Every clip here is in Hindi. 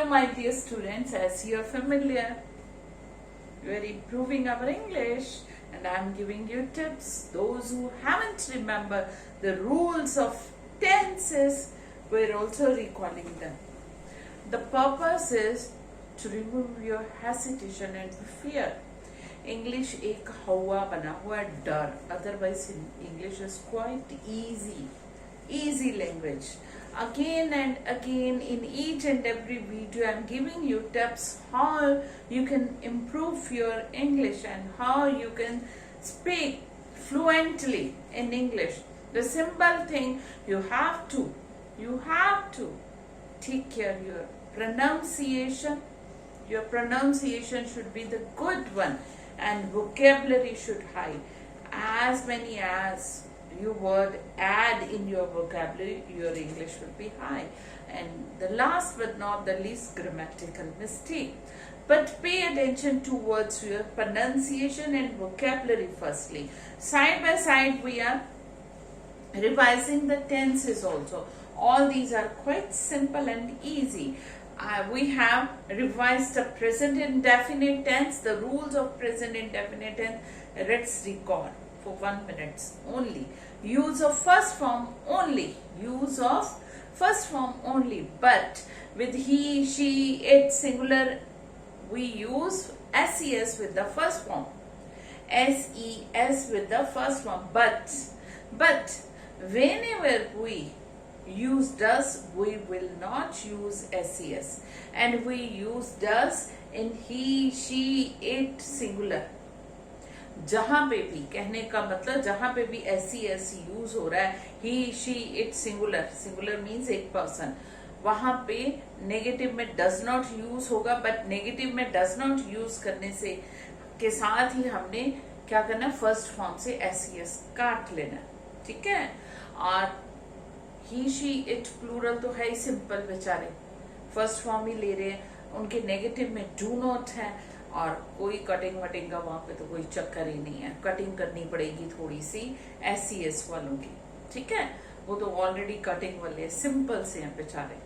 Hello my dear students, as you are familiar, we are improving our English and I am giving you tips. Those who haven't remembered the rules of tenses, we are also recalling them. The purpose is to remove your hesitation and fear. English एक हवा बना हुआ है डर, otherwise English is quite easy language. Again and again in each and every video I am giving you tips how you can improve your English and how you can speak fluently in English. The simple thing you have to take care of your pronunciation. Your pronunciation should be the good one and vocabulary should high. As many as you would add in your vocabulary, your English will be high. And the last but not the least, grammatical mistake. But pay attention towards your pronunciation and vocabulary firstly. Side by side we are revising the tenses also. All these are quite simple and easy. We have revised the present indefinite tense, the rules of present indefinite tense. Let's record for 1 minute only. Use of first form only. But with he, she, it singular, we use SES with the first form. SES with the first form. But whenever we use does, we will not use SES. And we use does in he, she, it singular. जहां पे भी कहने का मतलब जहां पे भी SES यूज हो रहा है, ही, शी, इट सिंगुलर मीन्स एक पर्सन, वहां पे नेगेटिव में डज नॉट यूज होगा. बट नेगेटिव में डज नॉट यूज करने से के साथ ही हमने क्या करना, फर्स्ट फॉर्म से SES काट लेना. ठीक है. और ही, शी, इट प्लूरल तो है ही सिंपल, बेचारे फर्स्ट फॉर्म ही ले रहे हैं, उनके नेगेटिव में डू नॉट है और कोई कटिंग वटिंग का वहां पे तो कोई चक्कर ही नहीं है. कटिंग करनी पड़ेगी थोड़ी सी SES वालों की. ठीक है, वो तो ऑलरेडी कटिंग वाले सिंपल से हैं बेचारे.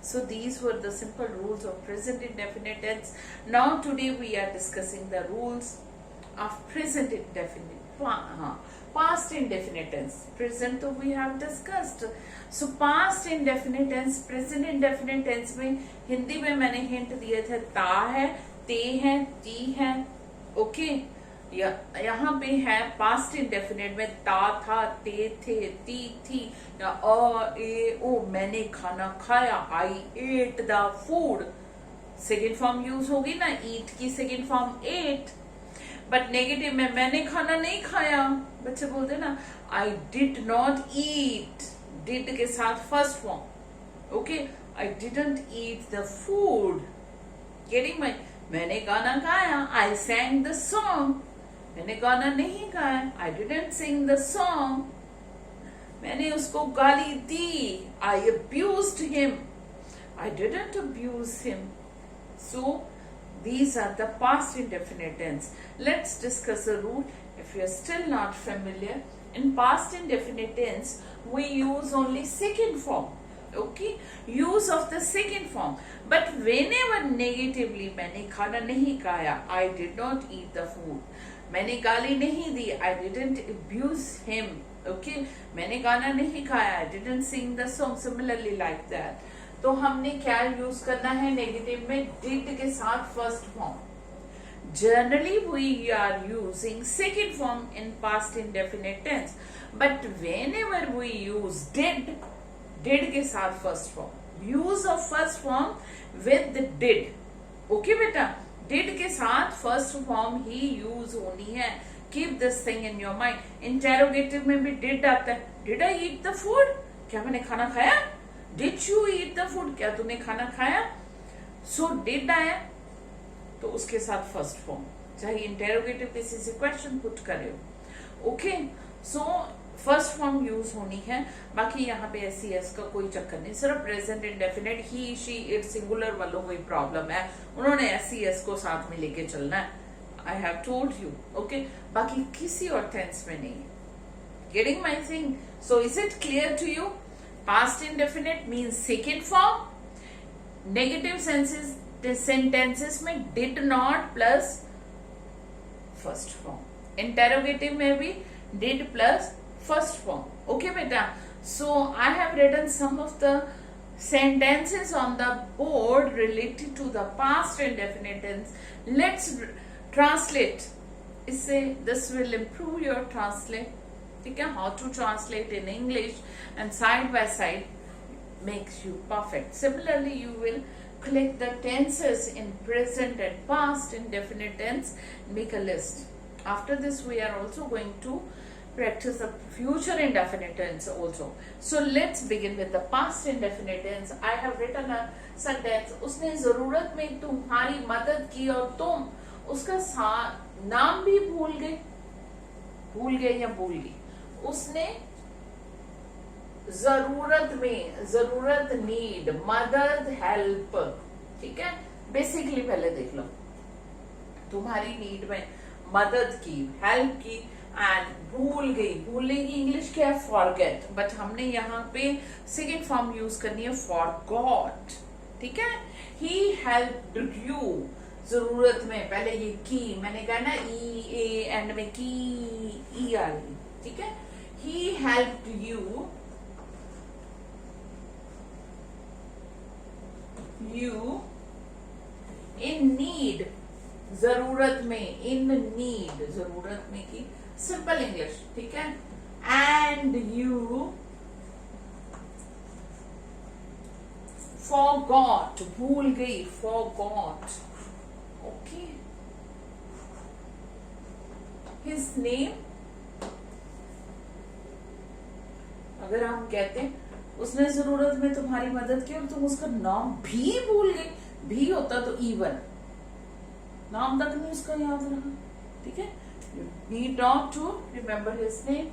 So these were the simple rules of present indefinite tense. Now today we are discussing the rules of present indefinite, past indefinite tense. Present तो we have discussed. So past indefinite tense, present indefinite tense में हिंदी में मैंने हिंट दिए थे, ता है, ते हैं, ती हैं. ओके, यहाँ पे है पास्ट इंडेफिनेट में ता था, ते थे, ती थी, या ए ओ मैंने खाना खाया, I ate the food. Second form use होगी ना, ईट की second form ate. But negative में मैंने खाना नहीं खाया, बच्चे बोलते ना I did not eat, did के साथ first form. Okay, I didn't eat the food. Getting my, मैंने गाना गाया, आई सैंग द सॉन्ग. मैंने गाना नहीं गाया, I didn't sing the song. मैंने उसको गाली दी, I abused him, I didn't abuse him. So these are the past indefinite tense. Let's discuss a rule. If you are still not familiar, in past indefinite tense we use only second form. Okay, use of the second form. But whenever negatively, मैंने खाना नहीं खाया, I did not eat the food. मैंने गाली नहीं दी, I didn't abuse him. Okay, मैंने गाना नहीं खाया, I didn't sing the song. Similarly like that. तो हमने क्या यूज करना है, नेगेटिव में डिड के साथ first form. Generally we are using second form in past indefinite tense. But whenever we use did के साथ first form, use of first form with did. Okay बेटा, डिड के साथ फर्स्ट फॉर्म ही यूज होनी है. Keep this thing in your mind. Interrogative में भी डिड आता है. Did I eat the food, क्या मैंने खाना खाया. Did you eat the food, क्या तूने खाना खाया. सो डिड आया तो उसके साथ फर्स्ट फॉर्म, चाहे इंटेरोगेटिव किसी से क्वेश्चन पुट करे हो. Okay, so first form use होनी है. बाकी यहाँ पे SES का कोई चक्कर नहीं, सिर्फ present indefinite he, she, it singular वालों कोई प्रॉब्लम है, उन्होंने SES को साथ में लेके चलना है. I have told you. Okay, बाकी किसी और टेंस में नहीं. Getting my thing? So is it clear to you? Past indefinite means second form negative sentences में did not plus first form, interrogative में भी did plus first form. Okay बेटा, so I have written some of the sentences on the board related to the past indefinite tense. Let's translate. इससे this will improve your translate. ठीक है, how to translate in English and side by side makes you perfect. Similarly, you will collect the tenses in present and past indefinite tense. Make a list. After this, we are also going to practice the future indefinite tense also. So let's begin with the past indefinite tense. I have written a sentence. उसने जरूरत में तुम्हारी मदद की और तुम उसका नाम भी भूल गए या भूल गई. उसने जरूरत नीड, मदद, हेल्प. ठीक है, बेसिकली पहले देख लो. तुम्हारी नीड में मदद की, हेल्प की एंड भूल गई. भूलने की इंग्लिश क्या है? फॉरगेट. बट हमने यहाँ पे सेकेंड फॉर्म यूज करनी है फॉरगॉट. ठीक है, ही हेल्प्ड यू. जरूरत में पहले ये की, मैंने कहा ना ई ए एंड में की ई आ गई. ठीक है, he helped you in need. जरूरत में, इन नीड, जरूरत में की सिंपल इंग्लिश. ठीक है, एंड यू फॉरगॉट, भूल गई, फॉरगॉट. Okay, his name. अगर हम कहते हैं उसने जरूरत में तुम्हारी मदद की और तुम उसका नाम भी भूल गए, भी होता तो इवन, नाम तक नहीं उसका याद रहा. ठीक है, you need not to remember his name.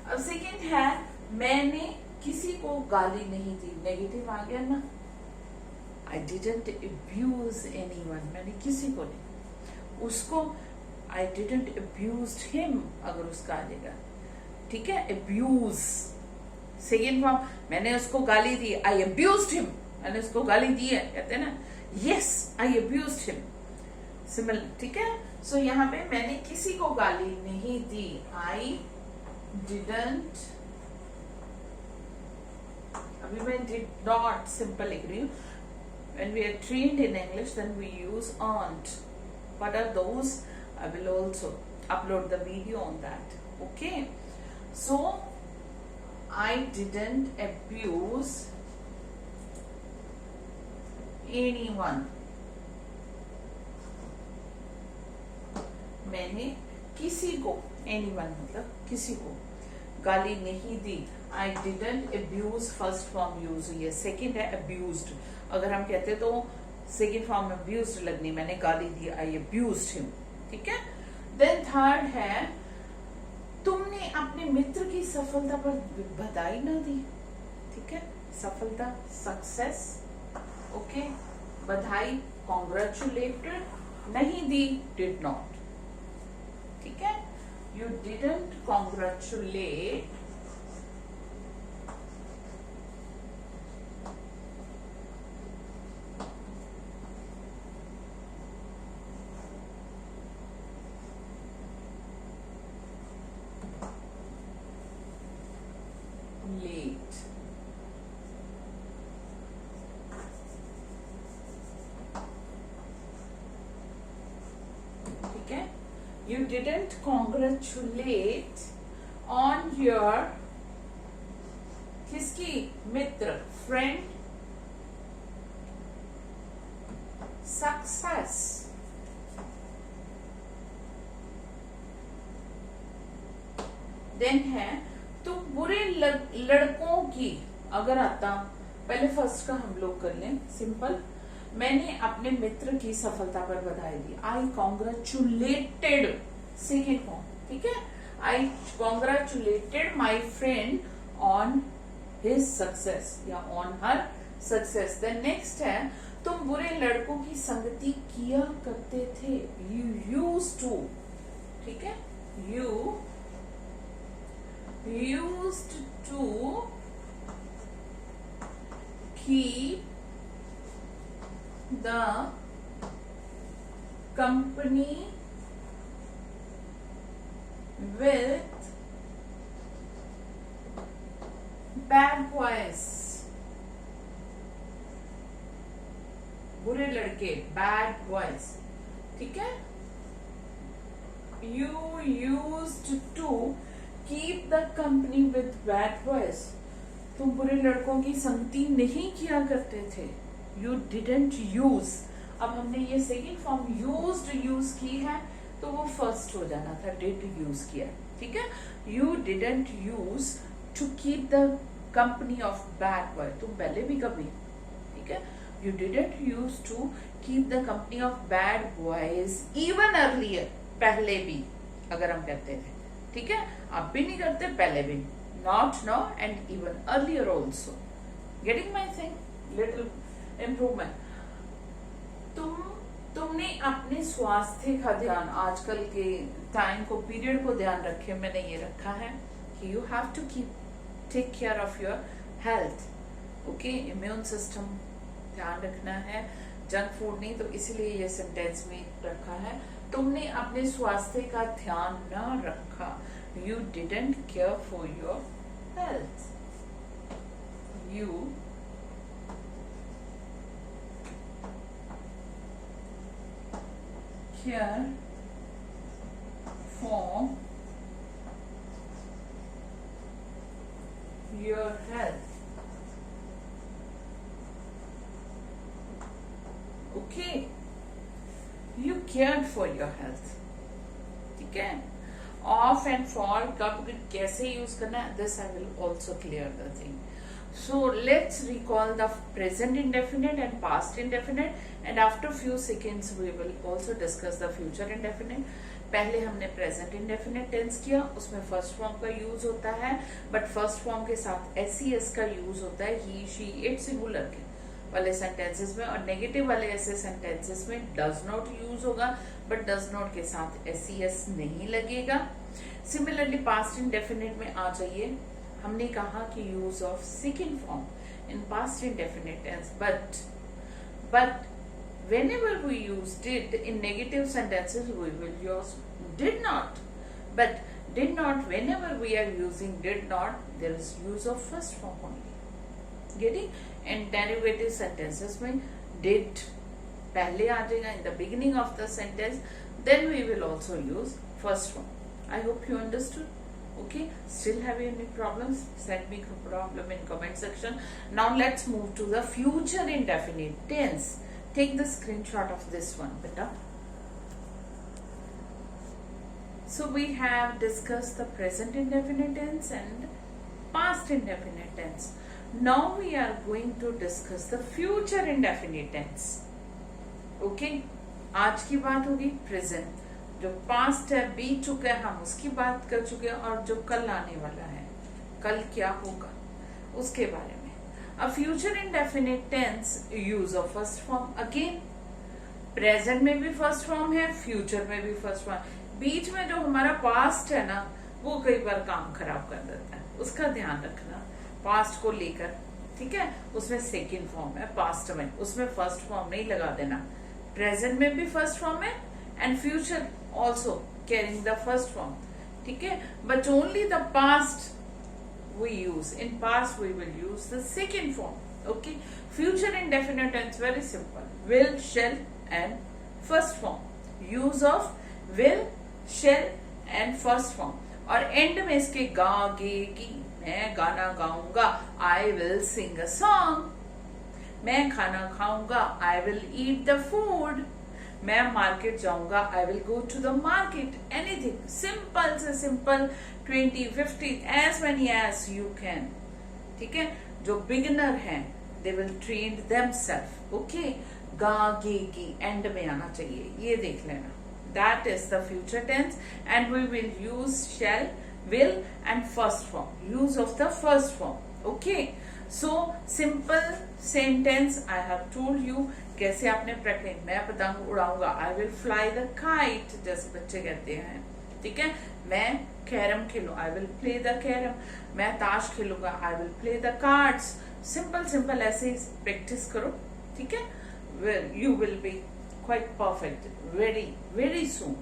अब सेकेंड है मैंने किसी को गाली नहीं दी. नेगेटिव आ गया ना. I didn't abuse anyone. मैंने किसी को नहीं, उसको I didn't abused him अगर उसका आ जाएगा. ठीक है, abuse सेकेंड फॉर्म. मैंने उसको गाली दी, I abused him. मैंने उसको गाली दी है, कहते हैं ना, yes I abused him. Similar. ठीक है, सो यहाँ पे मैंने किसी को गाली नहीं दी. I didn't. अभी मैं did not सिंपल लिख रही हूँ. When we are trained in English, then we use aren't. What are those? I will also upload the video on that. Okay. So I didn't abuse anyone. मैंने किसी को, anyone मतलब किसी को गाली नहीं दी. I didn't abuse first form use हुई है. सेकेंड है abused. अगर हम कहते तो सेकेंड फॉर्म में abused लगनी, मैंने गाली दी, I abused him. ठीक है. देन थर्ड है तुमने अपने मित्र की सफलता पर बधाई ना दी. ठीक है, सफलता, सक्सेस. ओके, बधाई, कॉन्ग्रेचुलेटेड नहीं दी, डिड नॉट. ठीक है, you didn't congratulate late. ठीक है, you didn't congratulate on your किसकी? मित्र, फ्रेंड, सक्सेस. देन है तो बुरे लड़कों की. अगर आता, पहले फर्स्ट का हम लोग कर लें सिंपल. मैंने अपने मित्र की सफलता पर बधाई दी. I congratulated, second form. ठीक है, I congratulated my friend on his success या on her success. Then next है तुम बुरे लड़कों की संगति किया करते थे. You use to. ठीक है, you used to keep the company with bad boys, बुरे लड़के, bad boys, ठीक है. You used to keep the company with bad boys. तुम बुरे लड़कों की संगति नहीं किया करते थे. You didn't use. अब हमने ये सेकेंड फॉर्म used यूज की है तो वो फर्स्ट हो जाना था, did यूज किया, ठीक है. You didn't use to keep the company of bad boy. तुम पहले भी कभी, ठीक है. You didn't use to keep the company of bad boys even earlier. पहले भी अगर हम कहते थे, ठीक है. अब भी नहीं करते, पहले भी. Not now and even earlier also. Getting my thing? Little improvement. तुमने अपने स्वास्थ्य का ध्यान, आजकल के टाइम को, पीरियड को ध्यान रखे. मैंने ये रखा है कि you have to take care of your health. Okay, immune system ध्यान रखना है, जंक फूड नहीं. तो इसलिए ये सेंटेंस में रखा है. तुमने अपने स्वास्थ्य का ध्यान न रखा. You didn't care for your health. You care for your health. Okay, you cared for your health. ठीक है. Of and for कब कैसे यूज करना है, this I will also clear the thing. So let's recall the present indefinite and past indefinite, and after few seconds we will also discuss the future indefinite. पहले हमने प्रेजेंट इंडेफिनेट टेंस किया, उसमें फर्स्ट फॉर्म का यूज होता है, बट फर्स्ट फॉर्म के साथ एस का यूज होता है ही, शी, इट, सिंगुलर के वाले सेंटेंसेस में, और नेगेटिव वाले ऐसे सेंटेंसेस में डज नॉट यूज होगा, बट डज नॉट के साथ एस नहीं लगेगा. सिमिलरली पास्ट इंडेफिनेट में आ जाइए. हमने कहा कि use of second form in past indefinite tense, but whenever we use did in negative sentences we will use did not. But did not, whenever we are using did not, there is use of first form only. Getting? And derivative sentences में did पहले आ जाएगा in the beginning of the sentence, then we will also use first form. I hope you understood. Okay, still have any problems? Send me a problem in comment section. Now let's move to the future indefinite tense. Take the screenshot of this one, beta. So we have discussed the present indefinite tense and past indefinite tense. Now we are going to discuss the future indefinite tense. Okay, आज की बात होगी प्रेजेंट. जो पास्ट है, बीत चुका है, हम उसकी बात कर चुके हैं, और जो कल आने वाला है, कल क्या होगा उसके बारे में. अब future indefinite tense use of first form. Again present में भी फर्स्ट फॉर्म है, फ्यूचर में भी फर्स्ट फॉर्म. बीच में जो हमारा पास्ट है ना, वो कई बार काम खराब कर देता है, उसका ध्यान रखना. पास्ट को लेकर, ठीक है, उसमें सेकेंड फॉर्म है, पास्ट में उसमें फर्स्ट फॉर्म नहीं लगा देना. प्रेजेंट में भी फर्स्ट फॉर्म है and future also carrying the first form, ठीक है, but only the past we use. In past we will use the second form. Okay, future indefinite tense very simple, will, shall and first form. Use of will, shall and first form. और एंड में इसके गाएगी, मैं गाना गाऊंगा, I will sing a song. मैं खाना खाऊंगा, I will eat the food. मैं मार्केट जाऊंगा, I will go to the market. Anything simple से simple, 20, 50 as many as you can. ठीक है, जो बिगिनर हैं they will train themselves. Okay, गा गे गी एंड में आना चाहिए, ये देख लेना. That is the future tense and we will use shall, will and first form. Use of the first form. Okay, so simple sentence I have told you. कैसे आपने प्रैक्टिस, मैं पतंग उड़ाऊंगा, I will fly the kite, जैसे बच्चे कहते हैं. ठीक है, मैं कैरम खेलूं, I will play the carrom. मैं ताश खेलूंगा, I will play the cards. Simple simple ऐसे प्रैक्टिस करो. ठीक है, you will be quite perfect very soon,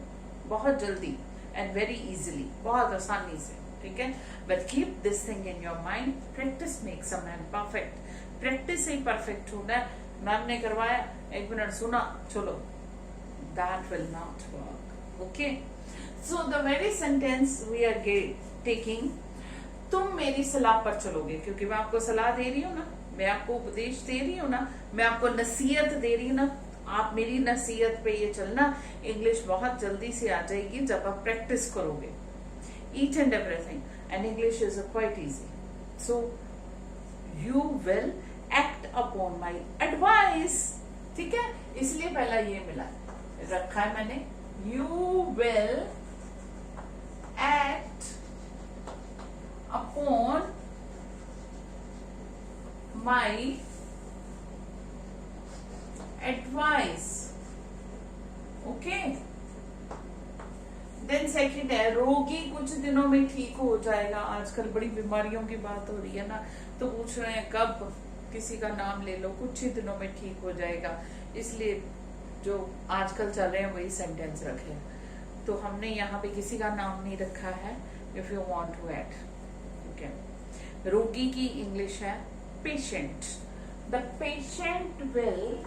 बहुत जल्दी, and very easily, बहुत आसानी से, ठीक है. But keep this thing in your mind, practice makes a man perfect. Practice से ही perfect होना है. मैम ने करवाया, 1 मिनट सुना, चलो, that will not work. Okay, so the very sentence we are taking, तुम मेरी सलाह पर चलोगे, क्योंकि मैं आपको सलाह दे रही हूँ ना, मैं आपको उपदेश दे रही हूँ ना, मैं आपको नसीहत दे रही हूँ ना, आप मेरी नसीहत पे ये चलना, इंग्लिश बहुत जल्दी से आ जाएगी जब आप प्रैक्टिस करोगे. Each and everything, and English is quite easy. So you will act upon my advice. ठीक है, इसलिए पहला ये मिला रखा है मैंने. You will act upon my advice. Okay. Then second है, रोगी कुछ दिनों में ठीक हो जाएगा. आजकल बड़ी बीमारियों की बात हो रही है ना, तो पूछ रहे हैं कब, किसी का नाम ले लो, कुछ ही दिनों में ठीक हो जाएगा. इसलिए जो आजकल चल रहे हैं वही सेंटेंस रखे. तो हमने यहाँ पे किसी का नाम नहीं रखा है. If you want to add, okay. रोगी की इंग्लिश है patient. The patient will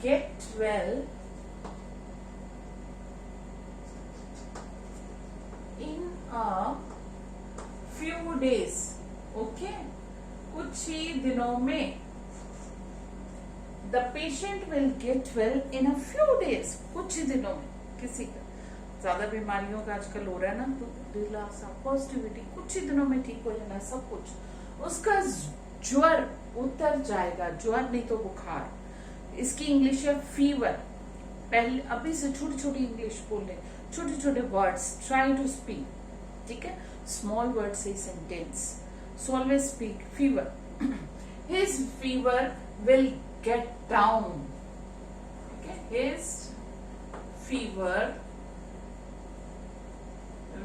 get well in a few days. Okay, कुछ ही दिनों में. The patient will get well in a few days. कुछ ही दिनों में. किसी का ज्यादा बीमारियों का आजकल हो रहा है ना, तो दिलासा, पॉजिटिविटी, कुछ ही दिनों में ठीक हो जाना सब कुछ. उसका ज्वर उतर जाएगा. ज्वर नहीं तो बुखार. इसकी इंग्लिश है फीवर. पहले अभी से छोटी छोटी इंग्लिश बोलने, छोटे छोटे वर्ड्स ट्राई टू स्पीक. ठीक है, स्मॉल वर्ड से sentence. So always speak fever. His fever will get down. ठीक है, his fever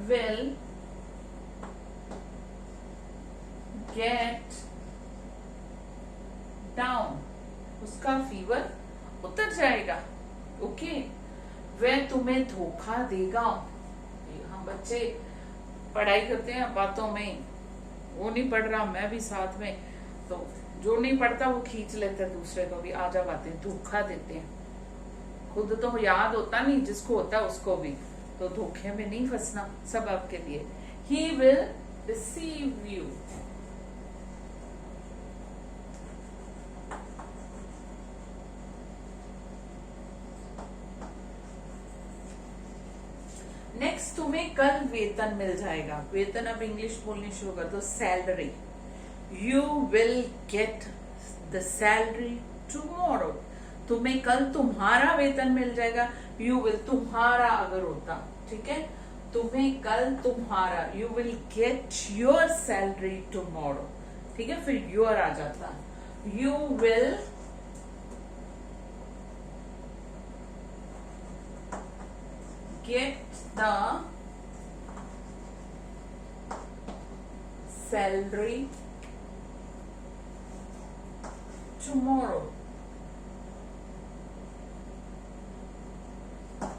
will get down. उसका फीवर उतर जाएगा. ओके. वह तुम्हें धोखा देगा. हम बच्चे पढ़ाई करते हैं बातों में, वो नहीं पढ़ रहा मैं भी साथ में, तो जो नहीं पढ़ता वो खींच लेते हैं दूसरे को भी, आ जा बातें, धोखा देते हैं. खुद तो याद होता नहीं, जिसको होता है उसको भी. तो धोखे में नहीं फंसना, सब आपके लिए. He will deceive you. Next, तुम्हें कल वेतन मिल जाएगा. वेतन अब इंग्लिश बोलनी शुरू कर दो. Salary. You will get the salary tomorrow. तुम्हें कल तुम्हारा वेतन मिल जाएगा. यू विल तुम्हारा अगर होता, ठीक है, तुम्हें कल तुम्हारा. You will get your salary tomorrow. ठीक है, फिर योर आ जाता. You will get the salary tomorrow.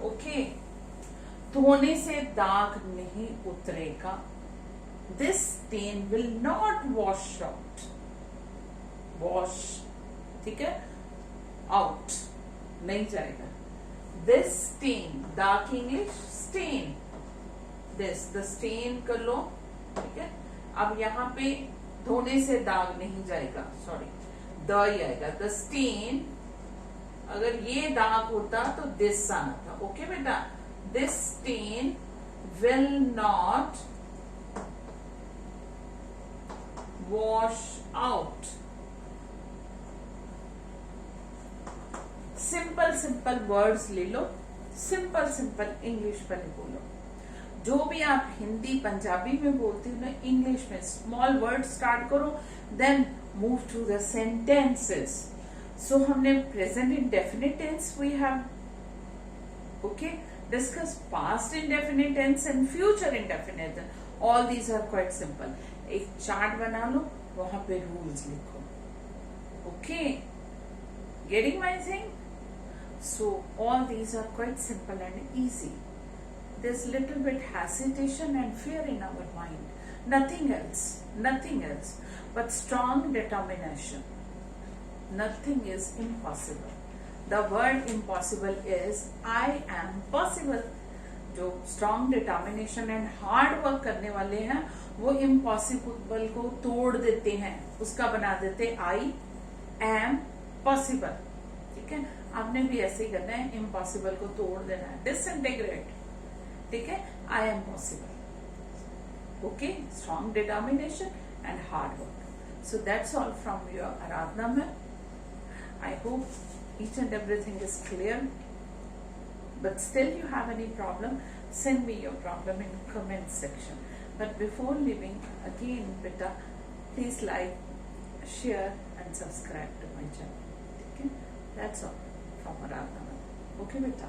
Okay. धोने से दाग नहीं उतरेगा. This stain will not wash out. Wash, ठीक है, out नहीं जाएगा. This stain, dark English, stain. This, the stain कर लो. ठीक है, अब यहाँ पे धोने से दाग नहीं जाएगा, सॉरी, द ही आएगा. द स्टेन, अगर ये दाग होता तो दिस आना था. ओके बेटा, this stain will not wash out. Simple simple words ले लो. सिंपल सिंपल इंग्लिश पर बोलो. जो भी आप हिंदी पंजाबी में बोलते हो ना, इंग्लिश में स्मॉल वर्ड स्टार्ट करो, then move to the sentences. So हमने present indefinite tense we have. Okay, discuss past indefinite tense and future indefinite tense. All these are quite simple. एक चार्ट बना लो, वहां पे रूल्स लिखो. Okay, getting my thing? So all these are quite simple and easy. There's little bit hesitation and fear in our mind. Nothing else. Nothing else. But strong determination. Nothing is impossible. The word impossible is I am possible. जो strong determination and hard work करने वाले हैं वो impossible को तोड़ देते हैं, उसका बना देते I am possible. ठीक है, आपने भी ऐसे ही करना है, impossible को तोड़ देना है, disintegrate. ठीक है, I am possible. Okay, strong determination and hard work. So that's all from your Aradhna ma'am. I hope each and everything is clear. But still you have any problem, send me your problem in comment section. But before leaving, again beta, please like, share and subscribe to my channel. Okay? That's all from Aradhna. Okay beta.